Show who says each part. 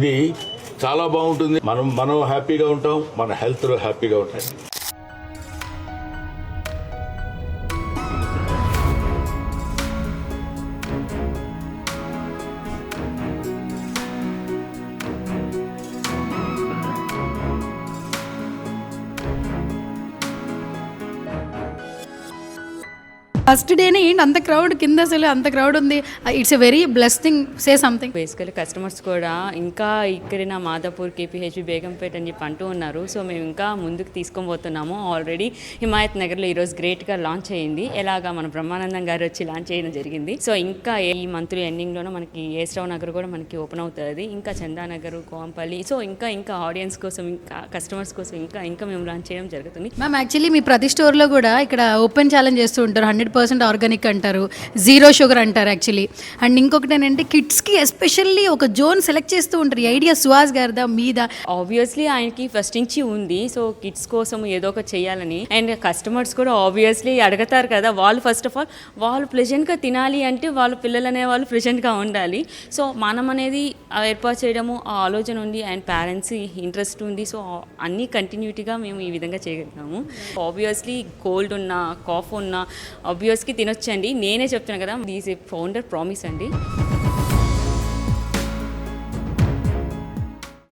Speaker 1: ఇది చాలా బాగుంటుంది. మనం హ్యాపీగా ఉంటాం, మన హెల్త్ హ్యాపీగా ఉంటాయి.
Speaker 2: ఫస్ట్ డేనే ఏంటి అంత క్రౌడ్, కింద అసలు అంత క్రౌడ్ ఉంది. It's a very blessing. Say something.
Speaker 3: Basically customers కూడా ఇంకా ఇక్కడ మాదాపూర్, కేపీహెచ్బి, బేగంపేట అని చెప్పి అంటూ ఉన్నారు. సో మేము ఇంకా ముందుకు తీసుకొని పోతున్నాము. ఆల్రెడీ హిమాయత్ నగర్లో ఈరోజు గ్రేట్గా లాంచ్ అయ్యింది. ఎలాగా మన బ్రహ్మానందం గారు వచ్చి లాంచ్ చేయడం జరిగింది. సో ఇంకా ఈ మంత్ ఎండింగ్లోనే మనకి ఏస్రావు నగర్ కూడా మనకి ఓపెన్ అవుతుంది. ఇంకా చందానగర్, కోంపల్లి. సో ఇంకా ఆడియన్స్ కోసం, ఇంకా కస్టమర్స్ కోసం ఇంకా మేము లాంచ్ చేయడం జరుగుతుంది.
Speaker 2: మ్యామ్ యాక్చువల్లీ మీ ప్రతి స్టోర్లో కూడా ఇక్కడ ఓపెన్ ఛాలెంజ్ చేస్తూ ఉంటారు. 100% ఆర్గానిక్ అంటారు, 0 షుగర్ అంటారు యాక్చువల్లీ. అండ్ ఇంకొకటి ఏంటంటే కిడ్స్కి ఎస్పెషల్లీ ఒక జోన్ సెలెక్ట్ చేస్తూ ఉంటారు. ఈ ఐడియా సుహాస్ గారిదా మీద?
Speaker 3: ఆబ్వియస్లీ ఆయనకి ఫస్ట్ నుంచి ఉంది. సో కిడ్స్ కోసం ఏదో ఒక చేయాలని. అండ్ కస్టమర్స్ కూడా ఆబ్వియస్లీ అడుగుతారు కదా, వాళ్ళు ఫస్ట్ ఆఫ్ ఆల్ వాళ్ళు ప్లెజెంట్గా తినాలి అంటే వాళ్ళ పిల్లలు అనే వాళ్ళు ప్లెజెంట్గా ఉండాలి. సో మనం అనేది ఏర్పాటు చేయడము ఆ ఆలోచన ఉంది. అండ్ పేరెంట్స్ ఇంట్రెస్ట్ ఉంది. సో అన్నీ కంటిన్యూటీగా మేము ఈ విధంగా చేయగలుగుతాము. ఆబ్వియస్లీ కోల్డ్ ఉన్నా, కాఫ్ ఉన్నా ఆబ్వియస్లీ తినొచ్చండి. నేనే చెప్తున్నాను కదా, దీస్ ఏ ఫౌండర్ ప్రామిస్ అండి.